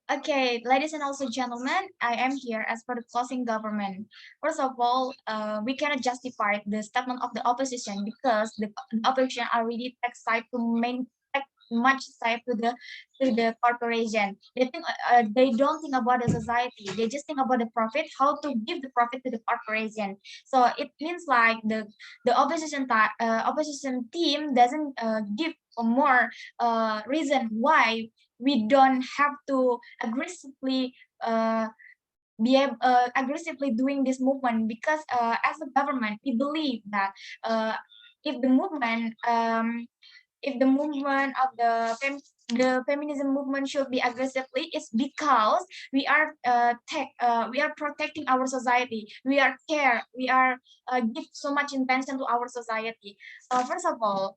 Okay, ladies and also gentlemen, I am here as for the closing government. First of all, we cannot justify the statement of the opposition because the opposition already take side to main take much side to the corporation. They don't think about the society. They just think about the profit, how to give the profit to the corporation. So it means like the opposition team doesn't give a more reason why we don't have to aggressively aggressively doing this movement because as a government we believe that uh, if the movement if the movement of the feminism movement should be aggressively, it's because we are protecting our society, we are give so much intention to our society. First of all,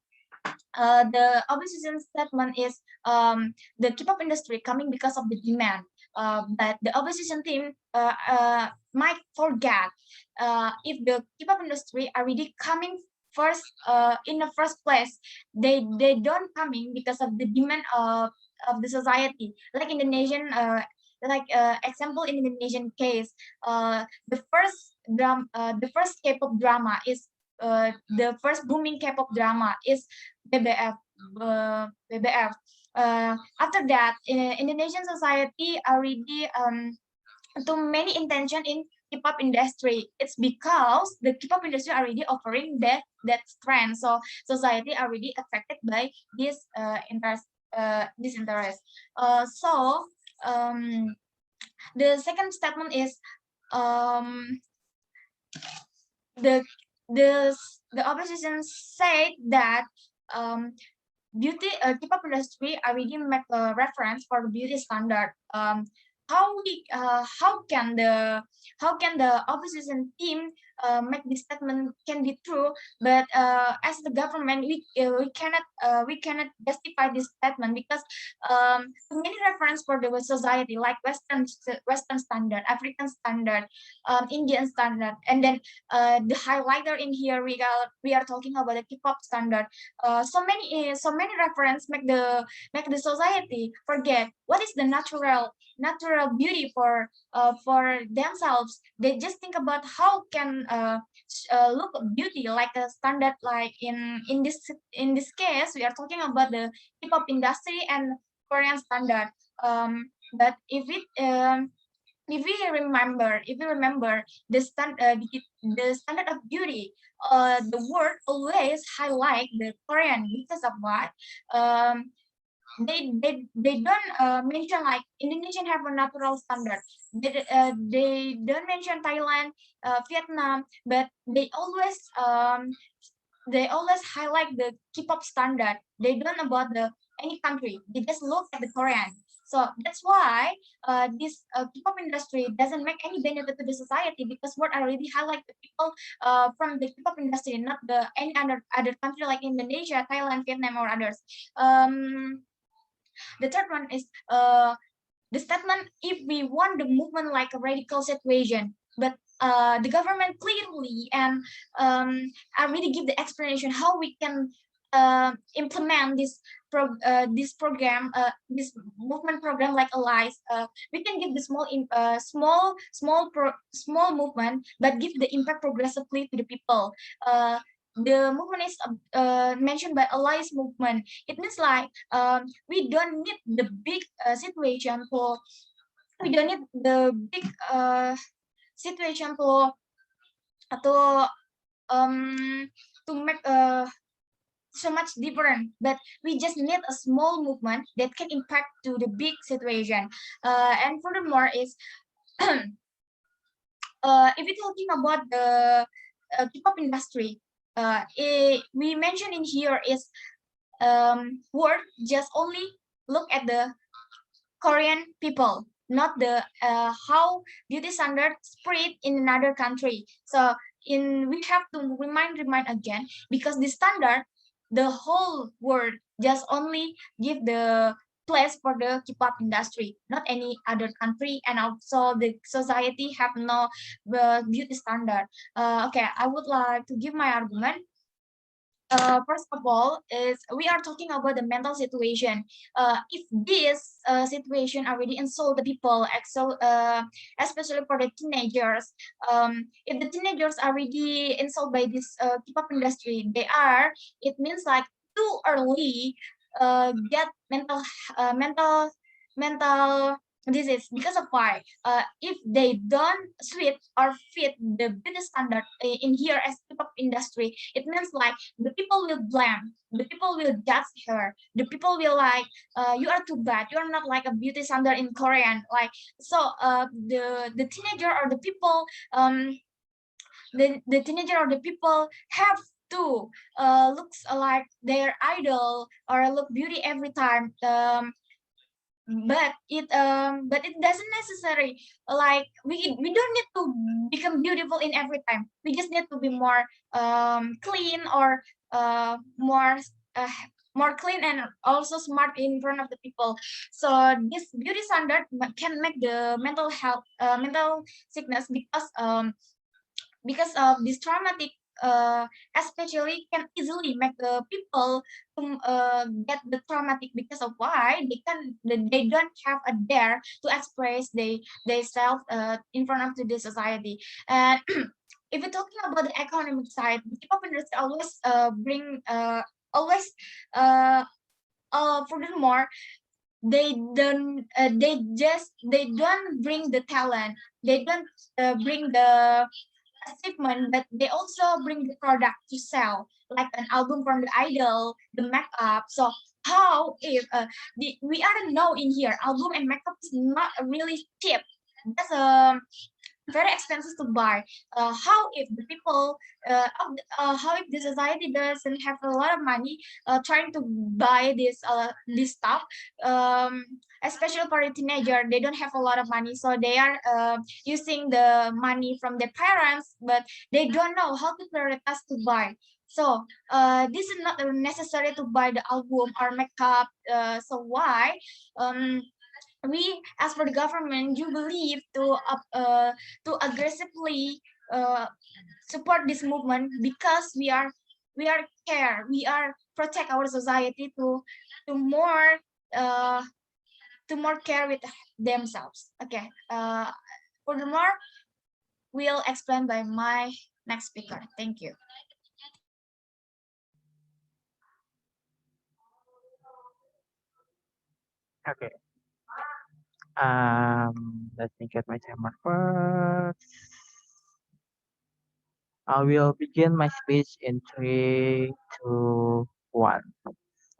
the opposition statement is the K-pop industry coming because of the demand, but the opposition team might forget if the K-pop industry are really coming first in the first place, they don't coming because of the demand of the society. Like Indonesian, example in Indonesian case, the first K-pop drama is the first booming K-pop drama is BBF. BBF. After that, Indonesian society already too many intention in K-pop industry. It's because the K-pop industry already offering that trend. So society already affected by this interest. So the second statement is um, the the the opposition said that um, beauty K-pop industry already make a reference for the beauty standard. How can the opposition team make this statement can be true, but as the government we cannot justify this statement because many reference for the society like Western standard, African standard, Indian standard, and then the highlighter in here we are talking about the K-pop standard. So many reference make the society forget what is the natural beauty for themselves. They just think about how can look beauty like a standard, like in this case we are talking about the hip-hop industry and Korean standard. But if we remember the standard of beauty, the word always highlight the Korean because of what? Um, they don't mention like Indonesian have a natural standard. They don't mention Thailand, Vietnam, but they always highlight the K-pop standard. They don't about the any country. They just look at the Korean. So that's why this K-pop industry doesn't make any benefit to the society because what I already highlight the people from the K-pop industry, not the any other country like Indonesia, Thailand, Vietnam, or others. The third one is the statement if we want the movement like a radical situation, but the government clearly and I really give the explanation how we can implement this program, this movement program like allies. We can give the small movement, but give the impact progressively to the people. The movement is mentioned by allies movement. It means like we don't need the big situation for we don't need the big situation to um to make so much different, but we just need a small movement that can impact to the big situation. And furthermore is if we're talking about the K-pop industry, we mentioned in here is word just only look at the Korean people, not the how beauty standard spread in another country. So we have to remind again because the standard, the whole world just only give the place for the K-pop industry, not any other country, and also the society have no beauty standard. Okay, I would like to give my argument. first of all, is we are talking about the mental situation. If this situation already insult the people, especially for the teenagers, if the teenagers are already insulted by this K-pop industry, it means like too early get mental disease because of why if they don't sweet or fit the beauty standard in here as K-pop industry, it means like the people will blame, the people will judge her, the people will like you are too bad, you are not like a beauty standard in Korean, like so the teenager or the people the teenager or the people have to looks like their idol or look beauty every time, but it doesn't necessary like we don't need to become beautiful in every time, we just need to be more clean or uh, more clean and also smart in front of the people. So this beauty standard can make the mental health mental sickness because of this traumatic especially can easily make the people get the traumatic because of why they don't have a dare to express they self in front of the society. And if we're talking about the economic side, the K-pop industry always bring always uh, furthermore they don't bring the talent, they don't bring the achievement, but they also bring the product to sell, like an album from the idol, the makeup. So how if we already know in here, album and makeup is not really cheap. That's very expensive to buy. How if the people, how if the society doesn't have a lot of money trying to buy this stuff, especially for a teenager, they don't have a lot of money, so they are using the money from their parents, but they don't know how to prioritize to buy. So this is not necessary to buy the album or makeup. So why? Um, we as for the government you believe to aggressively uh, support this movement because we are care, we are protect our society to more uh, to more care with themselves. Okay, furthermore we'll explain by my next speaker. Thank you. Okay. Let me get my timer first. I will begin my speech in three, two, one.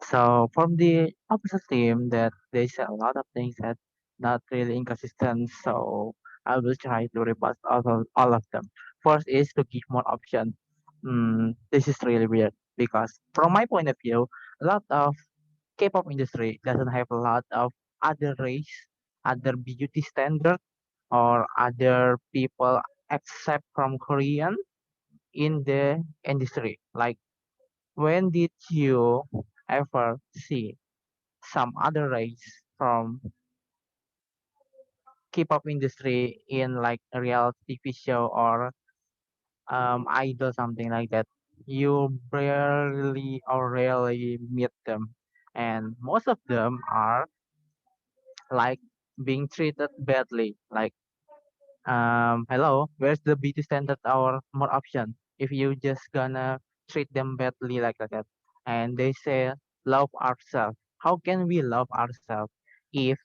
So from the opposite team, that they said a lot of things that not really inconsistent. So I will try to rebut all of them. First is to give more option. This is really weird because from my point of view, a lot of K-pop industry doesn't have a lot of other race, other beauty standard, or other people except from Korean in the industry. Like, when did you ever see some other race from K-pop industry in like a real TV show or idol, something like that? You barely or rarely meet them, and most of them are like being treated badly. Like, hello, where's the beauty standard or more option? If you just gonna treat them badly like that, and they say love ourselves. How can we love ourselves if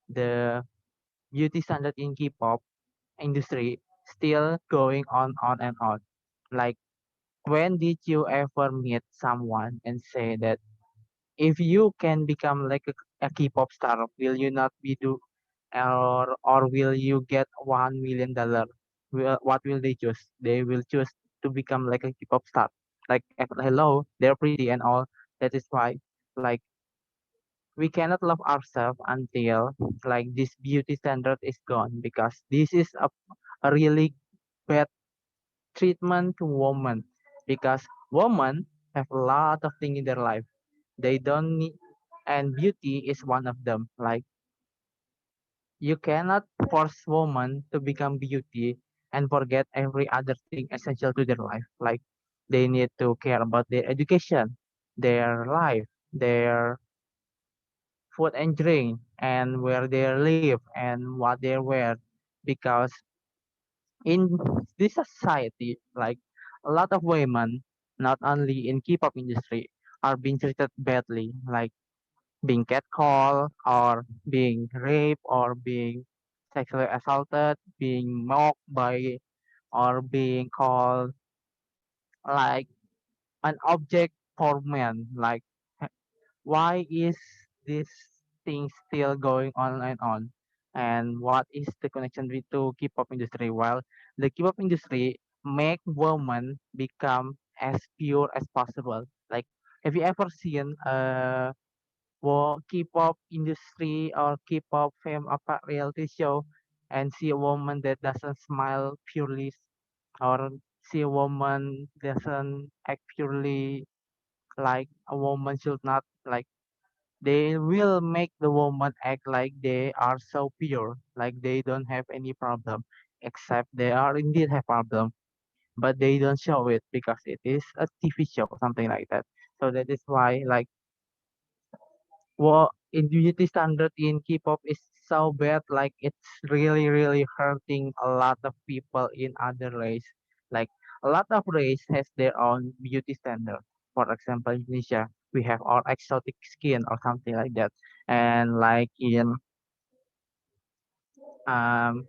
the beauty standard in K-pop industry still going on and on? Like, when did you ever meet someone and say that if you can become like a K-pop star, will you not be do or will you get $1 million? What will they choose? They will choose to become like a K-pop star. Like, hello, they're pretty and all. That is why, like, we cannot love ourselves until like this beauty standard is gone, because this is a really bad treatment to women, because women have a lot of things in their life they don't need, and beauty is one of them. Like, you cannot force women to become beauty and forget every other thing essential to their life. Like, They need to care about their education, their life, their food and drink, and where they live and what they wear. Because in this society, like a lot of women, not only in K-pop industry, are being treated badly, like being catcalled or being raped or being sexually assaulted, being mocked by or being called like an object for men. Like why is this thing still going on and on? And what is the connection with to K-pop industry? While the K-pop industry make women become as pure as possible. Like, have you ever seen K-pop industry or K-pop fame apa reality show and see a woman that doesn't smile purely or see a woman doesn't act purely like a woman should not like they will make the woman act like they are so pure, like they don't have any problem, except they are indeed have problem, but they don't show it because it is a TV show, something like that. So that is why, like, well, individuality standard in K-pop is so bad, like it's really, really hurting a lot of people in other race. Like a lot of race has their own beauty standard. For example, Indonesia, we have our exotic skin or something like that. And like in um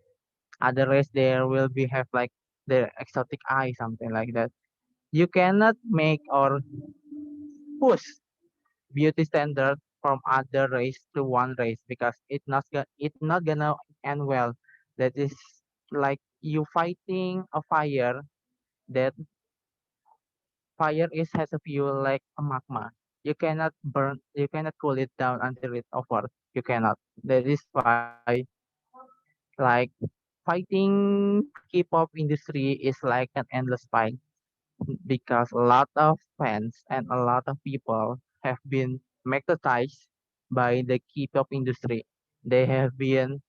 other race, there will be have like the exotic eye, something like that. You cannot make or push beauty standard from other race to one race because it not gonna end well. That is like you fighting a fire that fire is has a fuel like a magma. You cannot cool it down until it's over. You cannot. That is why like fighting K-pop industry is like an endless fight because a lot of fans and a lot of people have been magnetized by the K-pop industry. They have been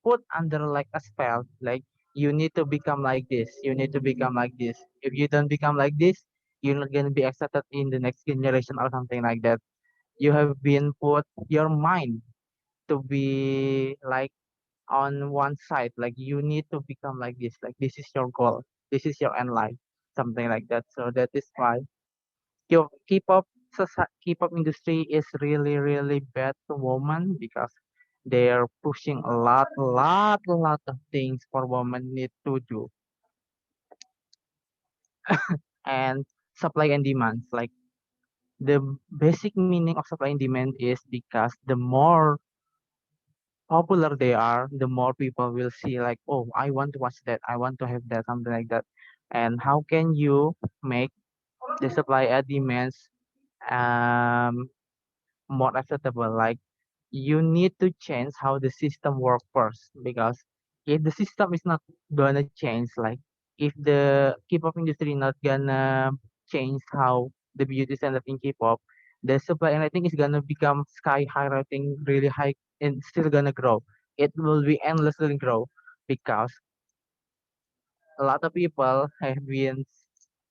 put under like a spell, like you need to become like this, you need to become like this. If you don't become like this, you're not gonna be accepted in the next generation or something like that. You have been put your mind to be like on one side, like you need to become like this is your goal, this is your end life, something like that. So that is why your K-pop industry is really really bad to women because they're pushing a lot of things for women need to do, and supply and demands. Like the basic meaning of supply and demand is because the more popular they are, the more people will see like, oh, I want to watch that, I want to have that, something like that. And how can you make the supply and demands um more acceptable? Like you need to change how the system works first because if the system is not gonna change, like if the K-pop industry not gonna change how the beauty standard in K-pop, the supply and I think is gonna become sky high rating really high and still gonna grow. It will be endlessly grow because a lot of people have been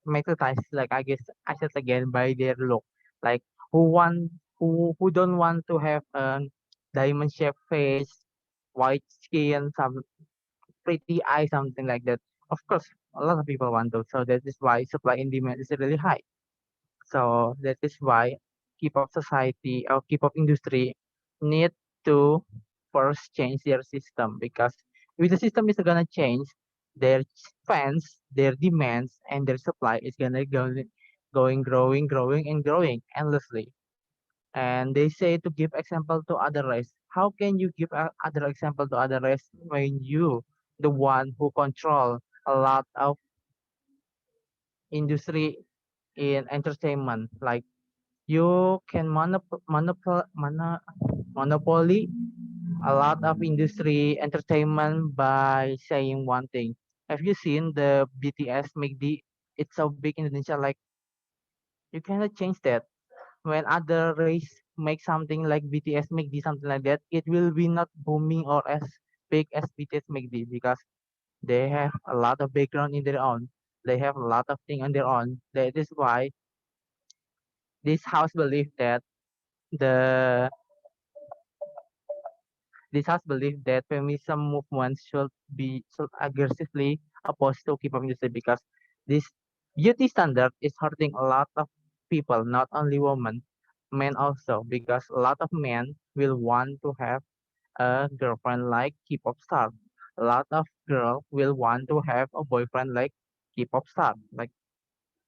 magnetized, like I guess I said again, by their look. Like who want who don't want to have a diamond shaped face, white skin, some pretty eye, something like that. Of course, a lot of people want those. So that is why supply and demand is really high. So that is why K-pop society or K-pop industry need to first change their system because if the system is gonna change, their fans, their demands, and their supply is gonna go going, growing, growing, and growing endlessly. And they say to give example to other race. How can you give other example to other race when you the one who control a lot of industry in entertainment? Like you can monopoly a lot of industry entertainment by saying one thing. Have you seen the BTS make the it's so big in Indonesia? Like you cannot change that. When other race make something like BTS make the something like that, it will be not booming or as big as BTS make the because they have a lot of background in their own. They have a lot of things on their own. That is why this house believe that the this house believe that feminism movement should aggressively opposed to K-pop industry because this beauty standard is hurting a lot of people, not only women, men also, because a lot of men will want to have a girlfriend like K-pop star. A lot of girl will want to have a boyfriend like K-pop star. Like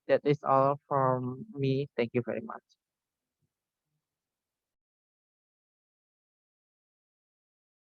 that is all from me. Thank you very much.